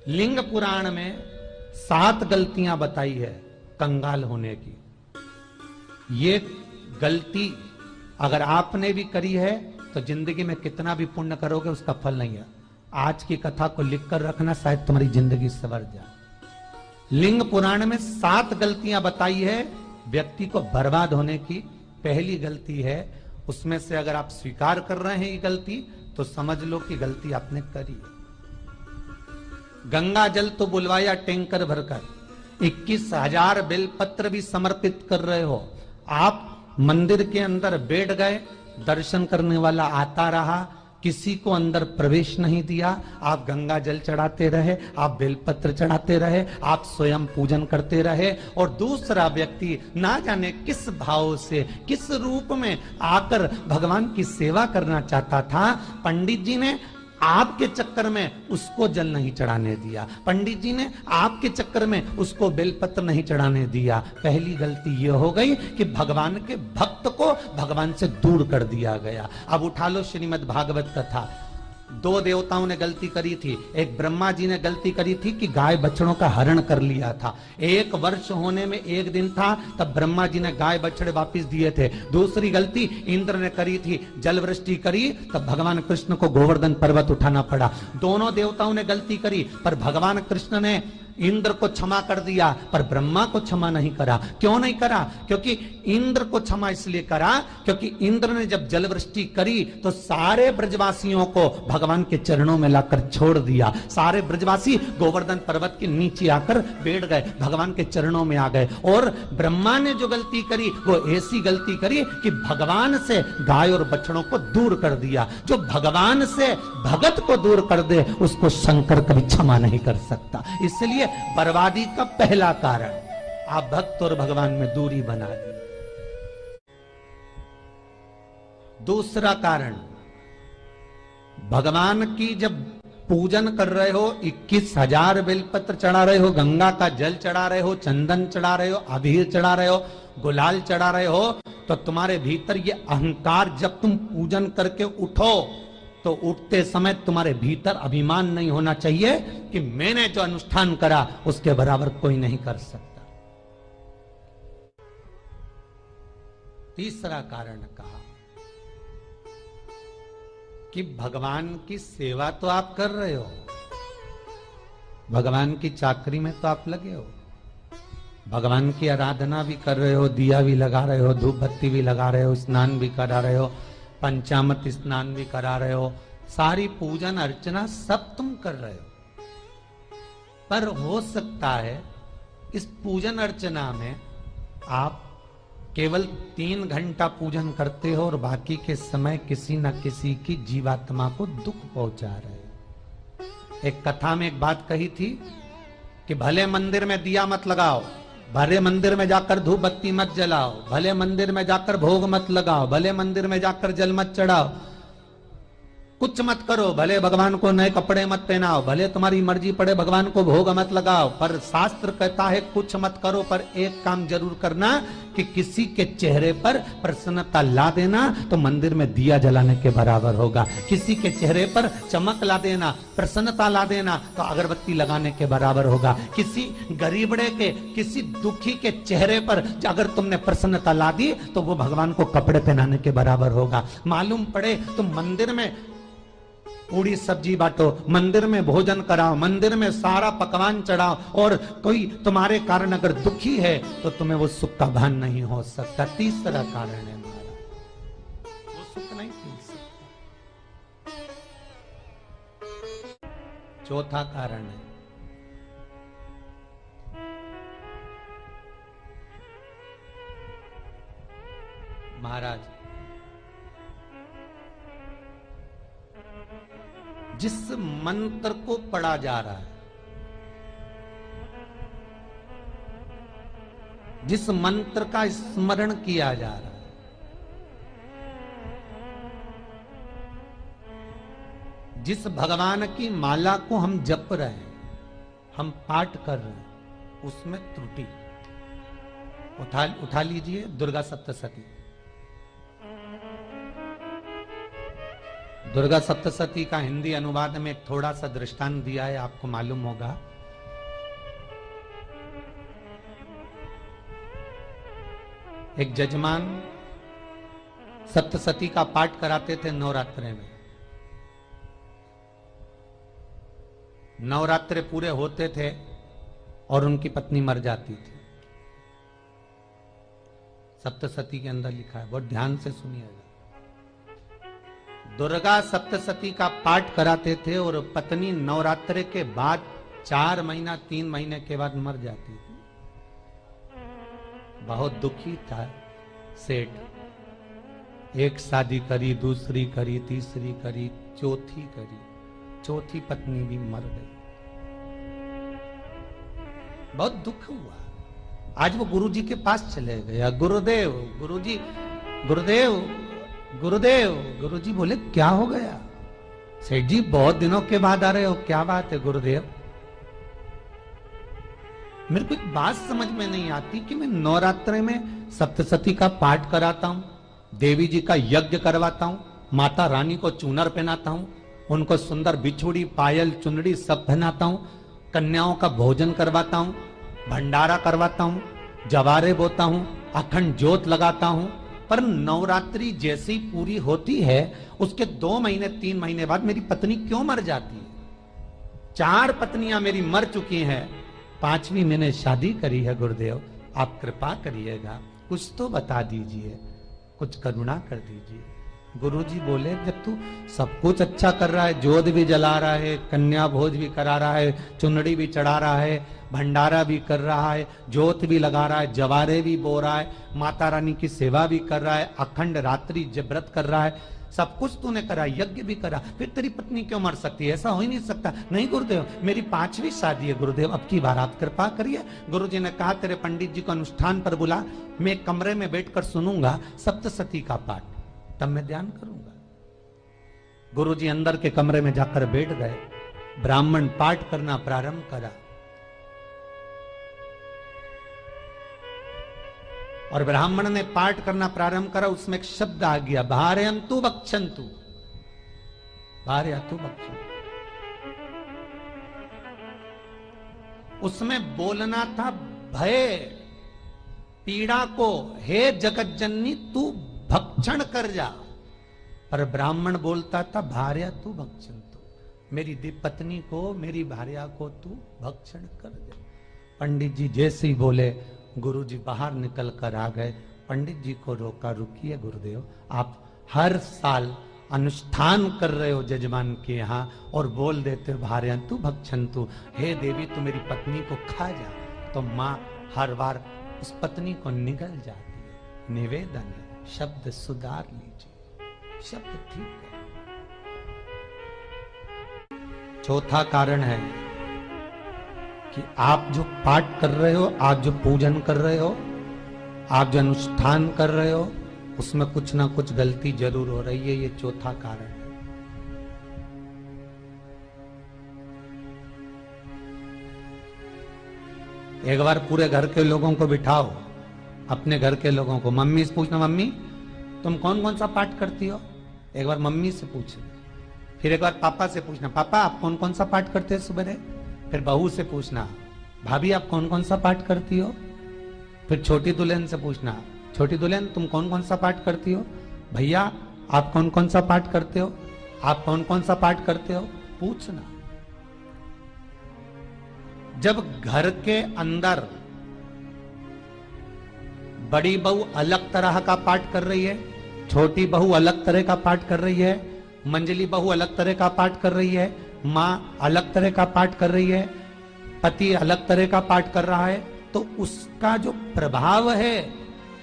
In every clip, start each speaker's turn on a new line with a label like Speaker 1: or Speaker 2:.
Speaker 1: लिंग पुराण में 7 गलतियां बताई है कंगाल होने की। ये गलती अगर आपने भी करी है तो जिंदगी में कितना भी पुण्य करोगे उसका फल नहीं है। आज की कथा को लिखकर रखना, शायद तुम्हारी जिंदगी संवर जाए। लिंग पुराण में 7 गलतियां बताई है व्यक्ति को बर्बाद होने की। पहली गलती है, उसमें से अगर आप स्वीकार कर रहे हैं ये गलती तो समझ लो कि गलती आपने करी है। गंगा जल तो बुलवाया टैंकर भरकर, 21,000 बेलपत्र भी समर्पित कर रहे हो। आप मंदिर के अंदर बैठ गए, दर्शन करने वाला आता रहा, किसी को अंदर प्रवेश नहीं दिया। आप गंगा जल चढ़ाते रहे, आप बेलपत्र चढ़ाते रहे, आप स्वयं पूजन करते रहे, और दूसरा व्यक्ति ना जाने किस भाव से, किस रूप में आकर भगवान की सेवा करना चाहता था। पंडित जी ने आपके चक्कर में उसको जल नहीं चढ़ाने दिया, पंडित जी ने आपके चक्कर में उसको बेलपत्र नहीं चढ़ाने दिया। पहली गलती यह हो गई कि भगवान के भक्त को भगवान से दूर कर दिया गया। अब उठा लो श्रीमद् भागवत कथा। 2 देवताओं ने गलती करी थी। एक ब्रह्मा जी ने गलती करी थी कि गाय बछड़ों का हरण कर लिया था। 1 वर्ष होने में 1 दिन था तब ब्रह्मा जी ने गाय बछड़े वापस दिए थे। दूसरी गलती इंद्र ने करी थी, जल वृष्टि करी तब भगवान कृष्ण को गोवर्धन पर्वत उठाना पड़ा। दोनों देवताओं ने गलती करी, पर भगवान कृष्ण ने इंद्र को क्षमा कर दिया पर ब्रह्मा को क्षमा नहीं करा। क्यों नहीं करा? क्योंकि इंद्र को क्षमा इसलिए करा क्योंकि इंद्र ने जब जलवृष्टि करी तो सारे ब्रजवासियों को भगवान के चरणों में लाकर छोड़ दिया। सारे ब्रजवासी गोवर्धन पर्वत के नीचे आकर बैठ गए, भगवान के चरणों में आ गए। और ब्रह्मा ने जो गलती करी वो ऐसी गलती करी कि भगवान से गाय और बछड़ों को दूर कर दिया। जो भगवान से भगत को दूर कर दे उसको शंकर कभी क्षमा नहीं कर सकता। इसलिए बर्बादी का पहला कारण आप भक्त और भगवान में दूरी बना दी। दूसरा कारण, भगवान की जब पूजन कर रहे हो, 21,000 बेलपत्र चढ़ा रहे हो, गंगा का जल चढ़ा रहे हो, चंदन चढ़ा रहे हो, अबीर चढ़ा रहे हो, गुलाल चढ़ा रहे हो, तो तुम्हारे भीतर ये अहंकार, जब तुम पूजन करके उठो तो उठते समय तुम्हारे भीतर अभिमान नहीं होना चाहिए कि मैंने जो अनुष्ठान करा उसके बराबर कोई नहीं कर सकता। तीसरा कारण कहा कि भगवान की सेवा तो आप कर रहे हो, भगवान की चाकरी में तो आप लगे हो, भगवान की आराधना भी कर रहे हो, दिया भी लगा रहे हो, धूप बत्ती भी लगा रहे हो, स्नान भी करा रहे हो, पंचामृत स्नान भी करा रहे हो, सारी पूजन अर्चना सब तुम कर रहे हो। पर हो सकता है इस पूजन अर्चना में आप केवल 3 घंटा पूजन करते हो और बाकी के समय किसी न किसी की जीवात्मा को दुख पहुंचा रहे हो। एक कथा में एक बात कही थी कि भले मंदिर में दिया मत लगाओ, भले मंदिर में जाकर धूप बत्ती मत जलाओ, भले मंदिर में जाकर भोग मत लगाओ, भले मंदिर में जाकर जल मत चढ़ाओ, कुछ मत करो, भले भगवान को नए कपड़े मत पहनाओ, भले तुम्हारी मर्जी पड़े भगवान को भोग मत लगाओ, पर शास्त्र कहता है कुछ मत करो, पर एक काम जरूर करना कि किसी के चेहरे पर प्रसन्नता ला देना तो मंदिर में दिया जलाने के बराबर होगा। किसी के चेहरे पर चमक ला देना, प्रसन्नता ला देना तो अगरबत्ती लगाने के बराबर होगा। किसी गरीबड़े के, किसी दुखी के चेहरे पर अगर तुमने प्रसन्नता ला दी तो वो भगवान को कपड़े पहनाने के बराबर होगा। मालूम पड़े तुम मंदिर में पूरी सब्जी बांटो, मंदिर में भोजन कराओ, मंदिर में सारा पकवान चढ़ाओ, और कोई तुम्हारे कारण अगर दुखी है तो तुम्हें वो सुख का भान नहीं हो सकता। तीसरा कारण है हमारा, वो सुख नहीं मिल सकता। चौथा कारण है महाराज, जिस मंत्र को पढ़ा जा रहा है, जिस मंत्र का स्मरण किया जा रहा है, जिस भगवान की माला को हम जप रहे हैं, हम पाठ कर रहे हैं, उसमें त्रुटि। उठा लीजिए दुर्गा सप्तशती। दुर्गा सप्तशती का हिंदी अनुवाद में एक थोड़ा सा दृष्टांत दिया है, आपको मालूम होगा। एक जजमान सप्तशती का पाठ कराते थे नवरात्रे में। नवरात्रे पूरे होते थे और उनकी पत्नी मर जाती थी। सप्तशती के अंदर लिखा है, बहुत ध्यान से सुनिएगा। दुर्गा सप्तशती का पाठ कराते थे और पत्नी नवरात्रे के बाद 4 महीना 3 महीने के बाद मर जाती थी। बहुत दुखी था सेठ। एक शादी करी, दूसरी करी, तीसरी करी, चौथी करी, चौथी पत्नी भी मर गई। बहुत दुख हुआ। आज वो गुरुजी के पास चले गया, गुरुदेव, गुरुजी, गुरुदेव, गुरुदेव। गुरुजी बोले क्या हो गया? सेठ जी बहुत दिनों के बाद आ रहे हो, क्या बात है गुरुदेव? मेरे को एक बात समझ में नहीं आती कि मैं नवरात्रे में सप्तशती का पाठ कराता हूं, देवी जी का यज्ञ करवाता हूं, माता रानी को चूनर पहनाता हूं, उनको सुंदर बिछुड़ी, पायल, चुनरी सब पहनाता हूं, कन्याओं का भोजन करवाता हूं, भंडारा करवाता हूं, जवारे बोता हूं, अखंड ज्योत लगाता हूं, पर नवरात्रि जैसी पूरी होती है उसके 2 महीने 3 महीने बाद मेरी पत्नी क्यों मर जाती है? 4 पत्नियां मेरी मर चुकी हैं, 5वीं मैंने शादी करी है। गुरुदेव आप कृपा करिएगा, कुछ तो बता दीजिए, कुछ करुणा कर दीजिए। गुरुजी बोले जब तू सब कुछ अच्छा कर रहा है, जोत भी जला रहा है, कन्या भोज भी करा रहा है, चुनड़ी भी चढ़ा रहा है, भंडारा भी कर रहा है, जोत भी लगा रहा है, जवारे भी बो रहा है, माता रानी की सेवा भी कर रहा है, अखंड रात्रि व्रत कर रहा है, सब कुछ तूने करा, यज्ञ भी करा, फिर तेरी पत्नी क्यों मर सकती है? ऐसा हो ही नहीं सकता। नहीं गुरुदेव, मेरी 5वीं शादी है गुरुदेव, अब की बार आप कृपा करिए। गुरुजी ने कहा तेरे पंडित जी को अनुष्ठान पर बुला, मैं कमरे में बैठकर सुनूंगा सप्तशती का पाठ, तब मैं ध्यान करूंगा। गुरुजी अंदर के कमरे में जाकर बैठ गए, ब्राह्मण पाठ करना प्रारंभ करा और ब्राह्मण ने पाठ करना प्रारंभ करा। उसमें एक शब्द आ गया, भारयंतु भक्षन्तु, भारयंतु भक्षन्तु। उसमें बोलना था भय पीड़ा को, हे जगत जननी तू भक्षण कर जा, पर ब्राह्मण बोलता था भार्यतु भक्षन्तु, मेरी पत्नी को, मेरी भार्या को तू भक्षण कर दे। पंडित जी जैसे ही बोले गुरुजी बाहर निकल कर आ गए। पंडित जी को रोका, रुकिए गुरुदेव, आप हर साल अनुष्ठान कर रहे हो जजमान के यहाँ और बोल देते हो भार्यंतु भक्षन्तु, हे देवी तू मेरी पत्नी को खा जा, तो माँ हर बार उस पत्नी को निगल जाती है। निवेदन है, शब्द सुधार लीजिए, शब्द ठीक है। चौथा कारण है कि आप जो पाठ कर रहे हो, आप जो पूजन कर रहे हो, आप जो अनुष्ठान कर रहे हो, उसमें कुछ ना कुछ गलती जरूर हो रही है। ये चौथा कारण है। एक बार पूरे घर के लोगों को बिठाओ, अपने घर के लोगों को, मम्मी से पूछना, मम्मी तुम कौन कौन सा पाठ करती हो? एक बार मम्मी से पूछना। फिर एक बार पापा से पूछना, पापा आप कौन कौन सा पाठ करते हैं सुबह? फिर बहू से पूछना, भाभी आप कौन कौन सा पाठ करती हो? फिर छोटी दुल्हन से पूछना, छोटी दुल्हन तुम कौन कौन सा पाठ करती हो? भैया आप कौन कौन सा पाठ करते हो? आप कौन कौन सा पाठ करते हो? पूछना। जब घर के अंदर बड़ी बहू अलग तरह का पाठ कर रही है, छोटी बहू अलग तरह का पाठ कर रही है, मंजली बहू अलग तरह का पाठ कर रही है, माँ अलग तरह का पाठ कर रही है, पति अलग तरह का पाठ कर रहा है, तो उसका जो प्रभाव है,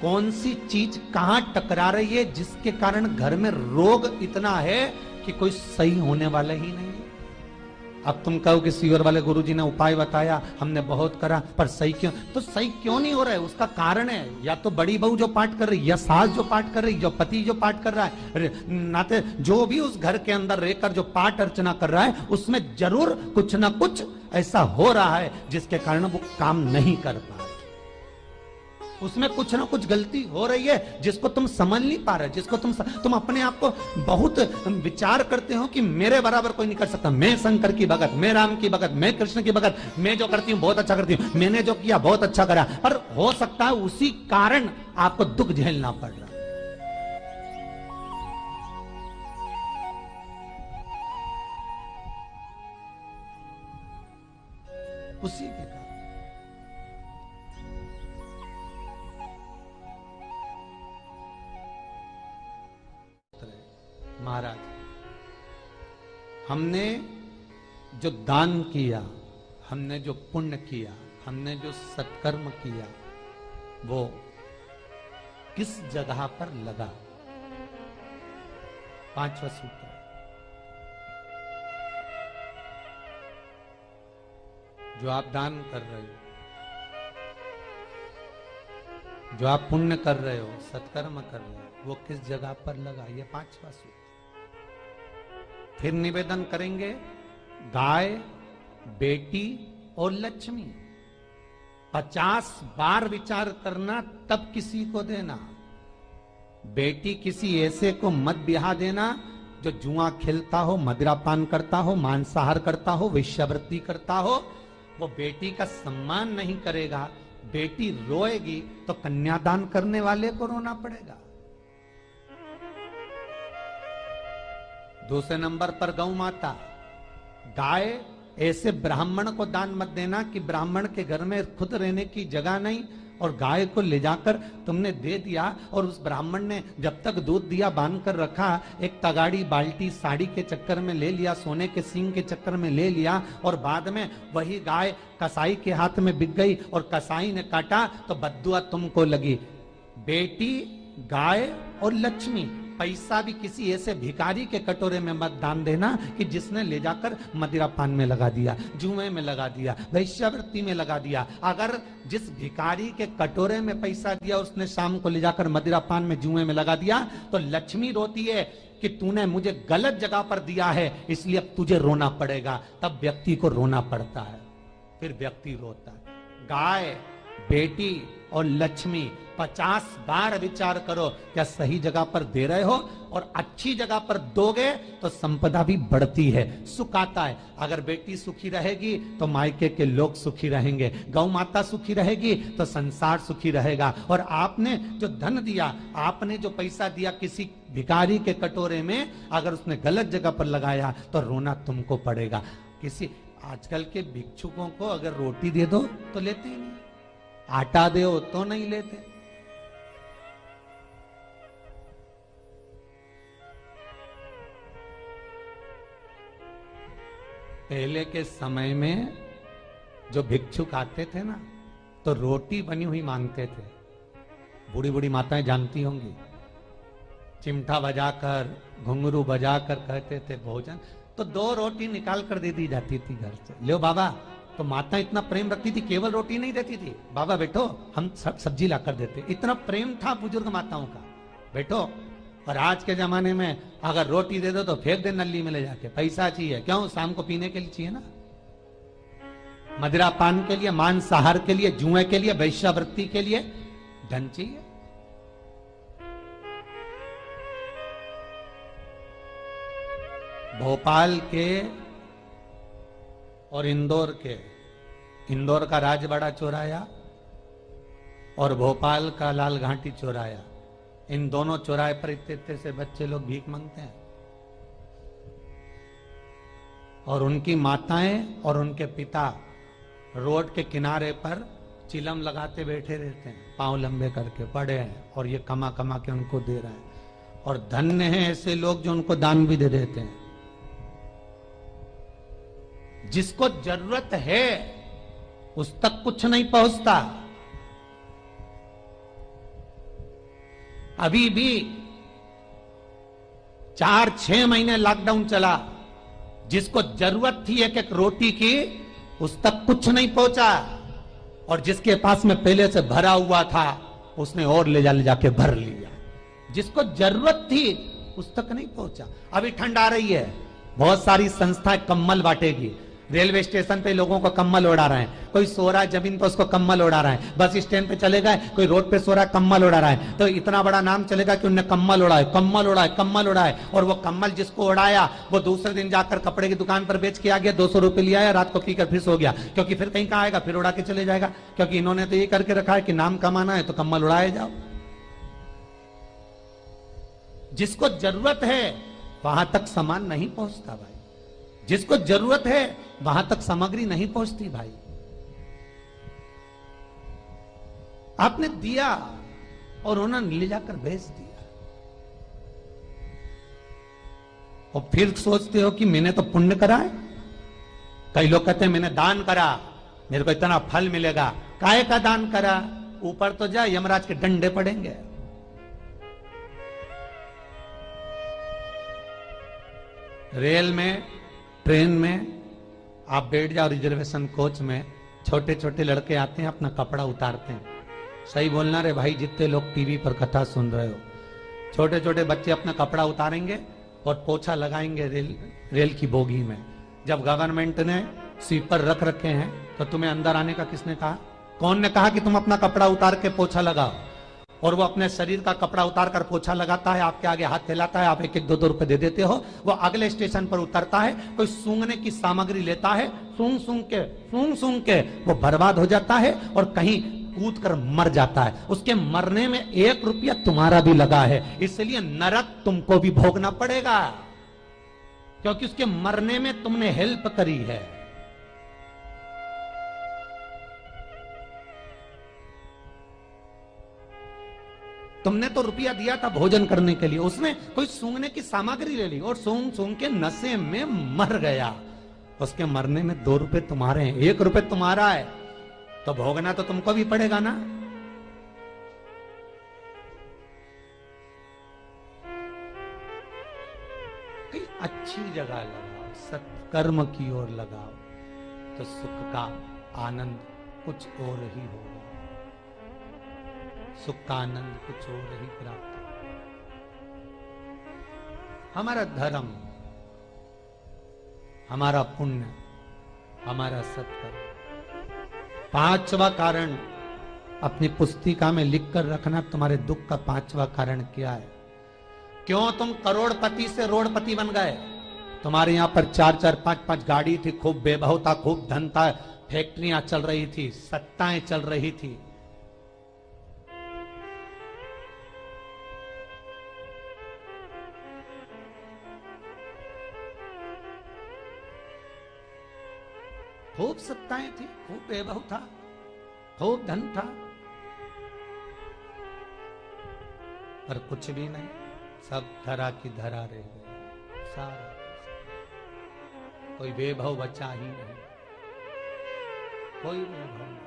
Speaker 1: कौन सी चीज कहां टकरा रही है, जिसके कारण घर में रोग इतना है कि कोई सही होने वाला ही नहीं है। अब तुम कहो कि सीवर वाले गुरुजी ने उपाय बताया, हमने बहुत करा, पर सही क्यों? तो सही क्यों नहीं हो रहा है? उसका कारण है या तो बड़ी बहू जो पाठ कर रही, या सास जो पाठ कर रही, जो पति जो पाठ कर रहा है, नाते जो भी उस घर के अंदर रहकर जो पाठ अर्चना कर रहा है, उसमें जरूर कुछ ना कुछ ऐसा हो रहा है जिसके कारण वो काम नहीं कर पा रहे। उसमें कुछ ना कुछ गलती हो रही है जिसको तुम समझ नहीं पा रहे, जिसको तुम अपने आप को बहुत विचार करते हो कि मेरे बराबर कोई नहीं कर सकता, मैं शंकर की भगत, मैं राम की भगत, मैं कृष्ण की भगत, मैं जो करती हूँ बहुत अच्छा करती हूँ, मैंने जो किया बहुत अच्छा करा। पर हो सकता है उसी कारण आपको दुख झेलना पड़ रहा। उसी के कारण महाराज, हमने जो दान किया, हमने जो पुण्य किया, हमने जो सत्कर्म किया, वो किस जगह पर लगा? पांचवा सूत्र, जो आप दान कर रहे हो, जो आप पुण्य कर रहे हो, सत्कर्म कर रहे हो, वो किस जगह पर लगा? ये पांचवा सूत्र। फिर निवेदन करेंगे, गाय, बेटी और लक्ष्मी 50 बार विचार करना, तब किसी को देना। बेटी किसी ऐसे को मत ब्याह देना जो जुआ खेलता हो, मदिरापान करता हो, मांसाहार करता हो, वेश्यावृत्ति करता हो। वो बेटी का सम्मान नहीं करेगा। बेटी रोएगी तो कन्यादान करने वाले को रोना पड़ेगा। दूसरे नंबर पर गौ माता। गाय ऐसे ब्राह्मण को दान मत देना कि ब्राह्मण के घर में खुद रहने की जगह नहीं और गाय को ले जाकर तुमने दे दिया और उस ब्राह्मण ने जब तक दूध दिया बांध कर रखा, एक तगाड़ी बाल्टी साड़ी के चक्कर में ले लिया, सोने के सींग के चक्कर में ले लिया और बाद में वही गाय कसाई के हाथ में बिक गई और कसाई ने काटा तो बद्दुआ तुमको लगी। बेटी, गाय और लक्ष्मी, पैसा भी किसी ऐसे भिखारी के कटोरे में मत दान देना कि जिसने ले जाकर मदिरा पान में लगा दिया, जुए में लगा दिया, वैश्यावृत्ति में लगा दिया। अगर जिस भिखारी के कटोरे में पैसा दिया उसने शाम को ले जाकर मदिरा पान में, जुए में लगा दिया, तो लक्ष्मी रोती है कि तूने मुझे गलत जगह पर दिया है, इसलिए अब तुझे रोना पड़ेगा। तब व्यक्ति को रोना पड़ता है, फिर व्यक्ति रोता है। गाय, बेटी और लक्ष्मी 50 बार विचार करो, क्या सही जगह पर दे रहे हो? और अच्छी जगह पर दोगे तो संपदा भी बढ़ती है, सुख आता है। अगर बेटी सुखी रहेगी तो मायके के लोग सुखी रहेंगे, गौ माता सुखी रहेगी तो संसार सुखी रहेगा। और आपने जो धन दिया, आपने जो पैसा दिया किसी भिखारी के कटोरे में, अगर उसने गलत जगह पर लगाया तो रोना तुमको पड़ेगा। किसी आजकल के भिक्षुकों को अगर रोटी दे दो तो लेते ही नहीं, आटा दो तो नहीं लेते। पहले के समय में जो भिक्षुक आते थे ना, तो रोटी बनी हुई मांगते थे। बूढ़ी बूढ़ी माताएं जानती होंगी, चिमटा बजाकर, घुंघरू बजाकर कहते थे भोजन, तो 2 रोटी निकाल कर दे दी जाती थी घर से। लो बाबा, तो माता इतना प्रेम रखती थी, केवल रोटी नहीं देती थी, बाबा बैठो हम सब सब्जी ला कर देते। इतना प्रेम था बुजुर्ग माताओं का, बैठो। और आज के जमाने में अगर रोटी दे दो तो फेंक दे नली में ले जाके, पैसा चाहिए। क्यों? शाम को पीने के लिए चाहिए ना, मदिरा पान के लिए, मांसाहार के लिए, जुए के लिए, वैश्यावृत्ति के लिए धन चाहिए। भोपाल के और इंदौर के, इंदौर का राजवाड़ा चौराया और भोपाल का लाल घाटी चौराया, इन दोनों चौराहे पर इतने से बच्चे लोग भीख मांगते हैं और उनकी माताएं और उनके पिता रोड के किनारे पर चिलम लगाते बैठे रहते हैं, पांव लंबे करके पड़े हैं और ये कमा कमा के उनको दे रहे हैं। और धन्य हैं ऐसे लोग जो उनको दान भी दे देते हैं। जिसको जरूरत है उस तक कुछ नहीं पहुंचता। अभी भी 4-6 महीने लॉकडाउन चला, जिसको जरूरत थी एक रोटी की उस तक कुछ नहीं पहुंचा, और जिसके पास में पहले से भरा हुआ था उसने और ले जाके भर लिया। जिसको जरूरत थी उस तक नहीं पहुंचा। अभी ठंड आ रही है, बहुत सारी संस्थाएं कंबल बांटेगी, रेलवे स्टेशन पे लोगों को कम्बल ओढ़ा रहे हैं, कोई सो रहा है जमीन पर उसको कम्बल ओढ़ा रहा है, बस स्टैंड पे चले गए कोई रोड पे सो रहा है कम्बल ओढ़ा रहा है, तो इतना बड़ा नाम चलेगा कि उन्हें कम्बल ओढ़ा है, कम्बल ओढ़ा है, कम्बल ओढ़ा है। और वो कम्बल जिसको ओढ़ाया वो दूसरे दिन जाकर कपड़े की दुकान पर बेच के आ गया, 200 रुपए लिया आया, रात को पीकर फिर सो गया, क्योंकि फिर कहीं कहाँ आएगा, फिर उड़ा के चले जाएगा, क्योंकि इन्होंने तो ये करके रखा है कि नाम कमाना है तो कम्बल उड़ाए जाओ। जिसको जरूरत है वहां तक सामान नहीं पहुंचता भाई, जिसको जरूरत है वहां तक सामग्री नहीं पहुंचती भाई। आपने दिया और उन्होंने ले जाकर बेच दिया, और फिर सोचते हो कि मैंने तो पुण्य करा है। कई लोग कहते हैं मैंने दान करा, मेरे को इतना फल मिलेगा। काहे का दान करा? ऊपर तो जा, यमराज के डंडे पड़ेंगे। रेल में, ट्रेन में आप बैठ जाओ, रिजर्वेशन कोच में छोटे छोटे लड़के आते हैं, अपना कपड़ा उतारते हैं। सही बोलना रे भाई, जितने लोग टीवी पर कथा सुन रहे हो, छोटे छोटे बच्चे अपना कपड़ा उतारेंगे और पोछा लगाएंगे रेल की बोगी में। जब गवर्नमेंट ने स्वीपर रख रखे हैं तो तुम्हें अंदर आने का किसने कहा? कौन ने कहा कि तुम अपना कपड़ा उतार के पोछा लगाओ? और वो अपने शरीर का कपड़ा उतार कर पोछा लगाता है, आपके आगे हाथ फैलाता है, आप एक एक दो दो रुपए दे देते हो। वो अगले स्टेशन पर उतरता है, कोई सूंघने की सामग्री लेता है, सूंघ सूंघ के वो बर्बाद हो जाता है और कहीं कूद कर मर जाता है। उसके मरने में 1 रुपया तुम्हारा भी लगा है, इसलिए नरक तुमको भी भोगना पड़ेगा, क्योंकि उसके मरने में तुमने हेल्प करी है। तुमने तो रुपया दिया था भोजन करने के लिए, उसने कोई सूंघने की सामग्री ले ली और सूंघ सूंघ के नशे में मर गया। उसके मरने में 2 रुपए तुम्हारे हैं, 1 रुपए तुम्हारा है, तो भोगना तो तुमको भी पड़ेगा ना। कहीं अच्छी जगह लगाओ, सत्कर्म की ओर लगाओ, तो सुख का आनंद कुछ और ही होगा, सुख का आनंद कुछ और ही प्राप्त होगा। हमारा धर्म, हमारा पुण्य, हमारा सत्कर्म। 5वां कारण अपनी पुस्तिका में लिखकर रखना, तुम्हारे दुख का 5वां कारण क्या है? क्यों तुम करोड़पति से रोड़पति बन गए? तुम्हारे यहां पर 4-4, 5-5 गाड़ी थी, खूब वैभव था, खूब धन था, फैक्ट्रियां चल रही थी, सत्ताएं चल रही थी। खूब सत्ताएं थी, खूब वैभव था, खूब धन था, पर कुछ भी नहीं, सब धरा की धरा रह गए। सारा कोई वैभव बचा ही नहीं, कोई वैभव नहीं।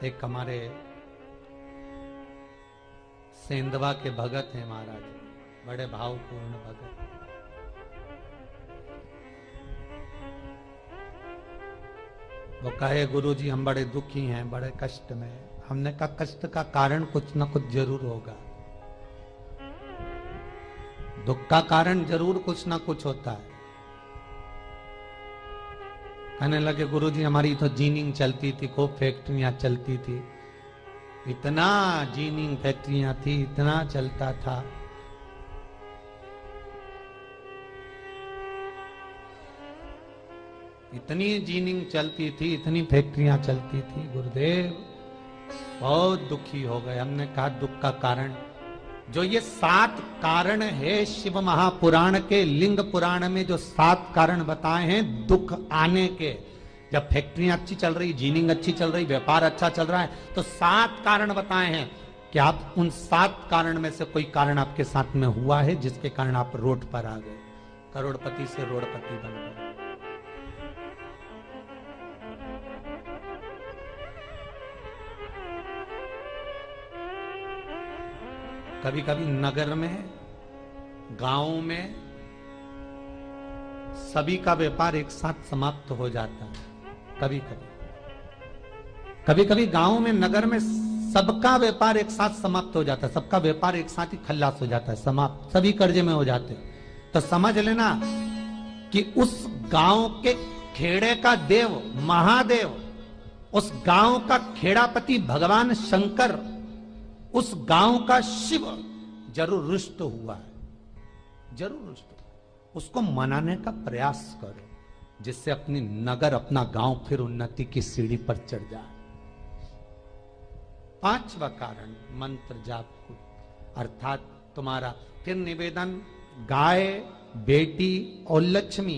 Speaker 1: एक हमारे सेंधवा के भगत हैं महाराज, बड़े भावपूर्ण भगत। वो कहे गुरुजी हम बड़े दुखी हैं, बड़े कष्ट में। हमने कहा कष्ट का कारण कुछ ना कुछ जरूर होगा, दुख का कारण जरूर कुछ ना कुछ होता है। कहने लगे गुरुजी हमारी तो जीनिंग चलती थी, खूब फैक्ट्रियां चलती थी, इतना जीनिंग फैक्ट्रियां थी, इतना चलता था। इतनी जीनिंग चलती थी, इतनी फैक्ट्रियां चलती थी, गुरुदेव बहुत दुखी हो गए। हमने कहा दुख का कारण, जो ये 7 कारण है शिव महापुराण के, लिंग पुराण में जो 7 कारण बताए हैं दुख आने के, जब फैक्ट्रियां अच्छी चल रही, जीनिंग अच्छी चल रही, व्यापार अच्छा चल रहा है, तो 7 कारण बताए हैं कि आप उन 7 कारण में से कोई कारण आपके साथ में हुआ है जिसके कारण आप रोड पर आ गए, करोड़पति से रोडपति बन गए। कभी कभी नगर में, गांव में सभी का व्यापार एक साथ समाप्त हो जाता है। कभी कभी गांव में, नगर में सबका व्यापार एक साथ समाप्त हो जाता है, सबका व्यापार एक साथ ही खल्लास हो जाता है, समाप्त, सभी कर्जे में हो जाते हैं। तो समझ लेना कि उस गांव के खेड़े का देव महादेव, उस गांव का खेड़ापति भगवान शंकर, उस गांव का शिव जरूर रुष्ट हुआ है, जरूर रुष्ट हुआ। उसको मनाने का प्रयास करो, जिससे अपनी नगर, अपना गांव फिर उन्नति की सीढ़ी पर चढ़ जाए। पांचवा कारण मंत्र जाप को, अर्थात तुम्हारा फिर निवेदन, गाय, बेटी और लक्ष्मी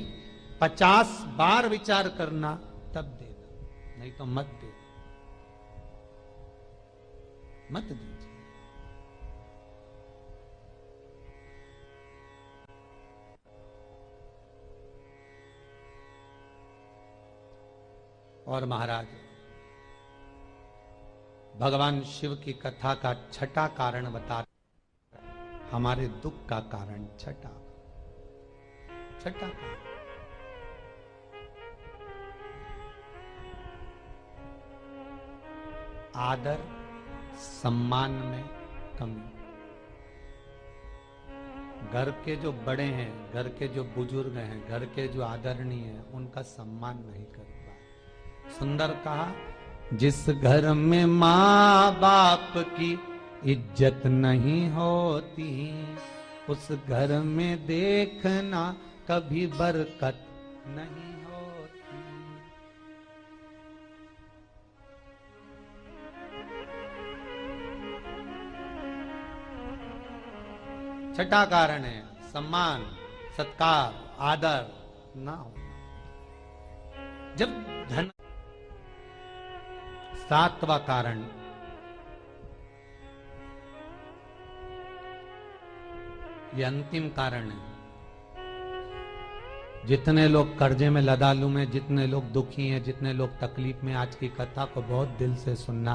Speaker 1: 50 बार विचार करना, तब देना, नहीं तो मत दे, मत दीजिए। और महाराज भगवान शिव की कथा का छठा कारण बता, हमारे दुख का कारण छठा कारण, आदर सम्मान में कमी। घर के जो बड़े हैं, घर के जो बुजुर्ग हैं, घर के जो आदरणीय हैं, उनका सम्मान नहीं कर पाए। सुंदर कहा, जिस घर में माँ बाप की इज्जत नहीं होती, उस घर में देखना कभी बरकत नहीं होती। छठा कारण है सम्मान, सत्कार, आदर ना होना। जब धन। सातवां कारण ये अंतिम कारण है। जितने लोग कर्जे में, लदालू में, जितने लोग दुखी हैं, जितने लोग तकलीफ में, आज की कथा को बहुत दिल से सुनना,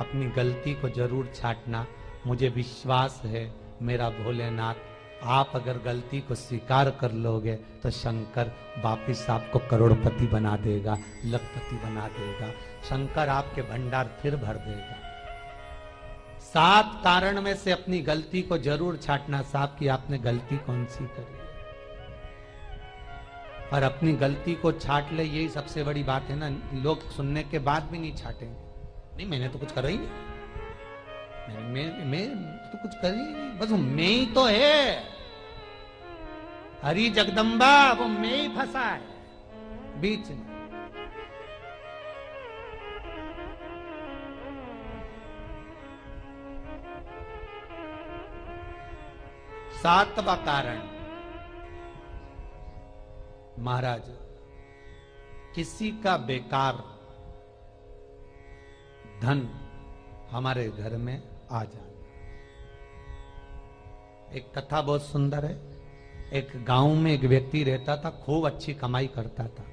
Speaker 1: अपनी गलती को जरूर छांटना। मुझे विश्वास है मेरा भोलेनाथ, आप अगर गलती को स्वीकार कर लोगे तो शंकर वापिस आपको करोड़पति बना देगा, लखपति बना देगा। शंकर आपके भंडार फिर भर देगा। 7 कारण में से अपनी गलती को जरूर छांटना साहब कि आपने गलती कौन सी करी, और अपनी गलती को छांट ले, यही सबसे बड़ी बात है ना। लोग सुनने के बाद भी नहीं छाटेंगे, नहीं मैंने तो कुछ करा ही नहीं, मैं तो कुछ कर ही नहीं, बस मैं ही तो है, हरी जगदम्बा वो मैं ही फंसा है बीच में। सातवां कारण महाराज, किसी का बेकार धन हमारे घर में आ जाना। एक कथा बहुत सुंदर है। एक गांव में एक व्यक्ति रहता था, खूब अच्छी कमाई करता था।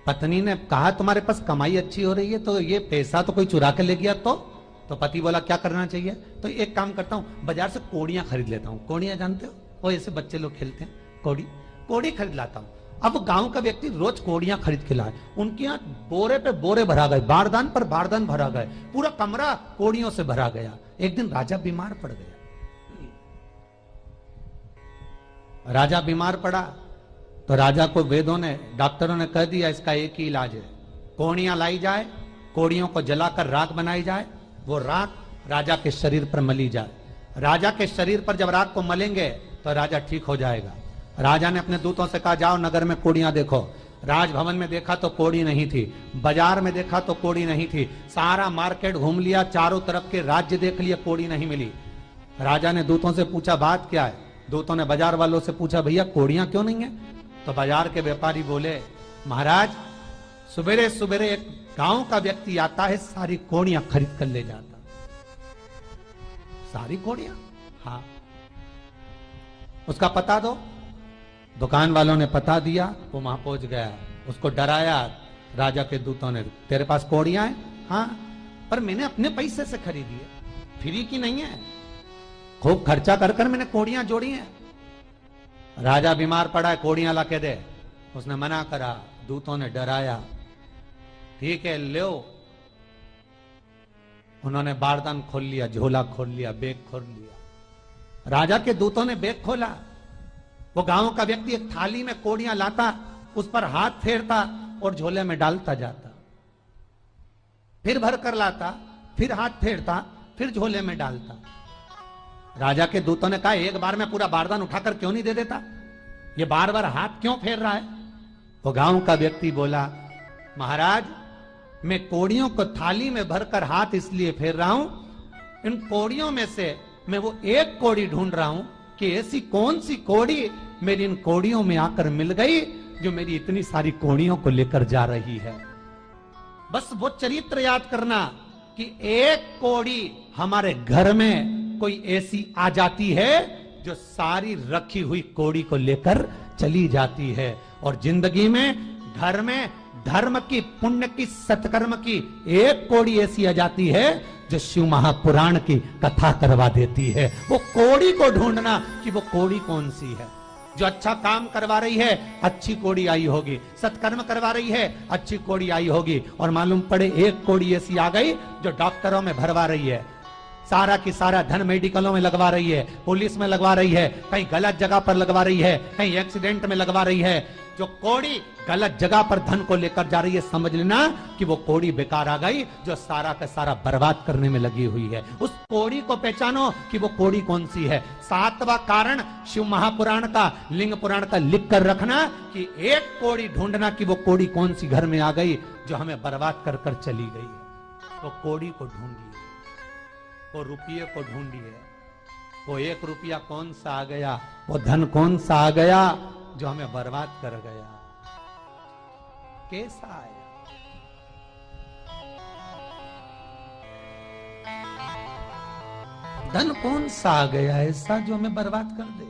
Speaker 1: पत्नी ने कहा तुम्हारे पास कमाई अच्छी हो रही है तो ये पैसा तो कोई चुरा के ले गया तो पति बोला क्या करना चाहिए, तो एक काम करता हूं, बाजार से कोड़ियां खरीद लेता हूं। कोड़ियां जानते हो, वो ऐसे बच्चे लोग खेलते हैं, कोड़ी खरीद लाता हूं। अब गांव का व्यक्ति रोज कोड़ियां खरीद के लाए, उनके यहाँ बोरे पे बोरे भरा गए, बारदान पर बारदान भरा गए, पूरा कमरा कोड़ियों से भरा गया। एक दिन राजा बीमार पड़ गया। राजा बीमार पड़ा तो राजा को वेदों ने, डॉक्टरों ने कह दिया इसका एक ही इलाज है, कोड़ियां लाई जाए, कोड़ियों को जलाकर राख बनाई जाए, वो राख राजा के शरीर पर मली जाए। राजा के शरीर पर जब राख को मलेंगे तो राजा ठीक हो जाएगा। राजा ने अपने दूतों से कहा जाओ नगर में कोड़ियां देखो। राजभवन में देखा तो कोड़ी नहीं थी, बाजार में देखा तो कोड़ी नहीं थी, सारा मार्केट घूम लिया, चारों तरफ के राज्य देख लिया, कोड़ी नहीं मिली। राजा ने दूतों से पूछा बात क्या है। दूतों ने बाजार वालों से पूछा भैया कोड़ियां क्यों नहीं है। तो बाजार के व्यापारी बोले महाराज सुबेरे सुबेरे एक गांव का व्यक्ति आता है, सारी कोड़ियां खरीद कर ले जाता। सारी कोड़ियां, हाँ उसका पता दो। दुकान वालों ने पता दिया, वो वहां पहुंच गया, उसको डराया। राजा के दूतों ने, तेरे पास कोड़ियां हैं? हाँ, पर मैंने अपने पैसे से खरीदी है, फ्री की नहीं है, खूब खर्चा कर कर मैंने कोड़ियां जोड़ी हैं। राजा बीमार पड़ा है, कोड़ियां ला के दे। उसने मना करा, दूतों ने डराया, ठीक है लो। उन्होंने बारदान खोल लिया, झोला खोल लिया, बैग खोल लिया। राजा के दूतों ने बैग खोला, वो गांव का व्यक्ति एक थाली में कोड़ियां लाता, उस पर हाथ फेरता और झोले में डालता जाता, फिर भर कर लाता, फिर हाथ फेरता, फिर झोले में डालता। राजा के दूतों ने कहा, एक बार में पूरा बारदान उठाकर क्यों नहीं दे देता, ये बार बार हाथ क्यों फेर रहा है? वो गांव का व्यक्ति बोला, महाराज मैं कोड़ियों को थाली में भरकर हाथ इसलिए फेर रहा हूं, इन कोड़ियों में से मैं वो एक कोड़ी ढूंढ रहा हूं कि ऐसी कौन सी कोड़ी मेरी इन कोड़ियों में आकर मिल गई जो मेरी इतनी सारी कोड़ियों को लेकर जा रही है। बस वो चरित्र याद करना कि एक कोड़ी हमारे घर में कोई ऐसी आ जाती है जो सारी रखी हुई कोड़ी को लेकर चली जाती है। और जिंदगी में घर में धर्म की, पुण्य की, सत्कर्म की एक कोड़ी ऐसी आ जाती है जो शिव महापुराण की कथा करवा देती है। वो कोड़ी को ढूंढना कि वो कोड़ी कौन सी है। जो अच्छा काम करवा रही है अच्छी कोड़ी आई होगी, सत्कर्म करवा रही है अच्छी कोड़ी आई होगी, और मालूम पड़े एक कोड़ी ऐसी आ गई जो डॉक्टरों में भरवा रही है, सारा की सारा धन मेडिकलों में लगवा रही है, पुलिस में लगवा रही है, कहीं गलत जगह पर लगवा रही है, कहीं एक्सीडेंट में लगवा रही है। जो कोड़ी गलत जगह पर धन को लेकर जा रही है, समझ लेना कि वो कोड़ी बेकार आ गई जो सारा का सारा बर्बाद करने में लगी हुई है। उस कोड़ी को पहचानो कि वो कोड़ी कौन सी है। 7वां कारण शिव महापुराण का, लिंग पुराण का लिख कर रखना कि एक कोड़ी ढूंढना कि वो कोड़ी कौन सी घर में आ गई जो हमें बर्बाद कर कर चली गई है। तो कोड़ी को ढूंढिए, वो रुपये को ढूंढिए, वो 1 रुपया कौन सा आ गया, वो धन कौन सा आ गया जो हमें बर्बाद कर गया, कैसा आया। धन कौन सा आ गया ऐसा जो हमें बर्बाद कर दे।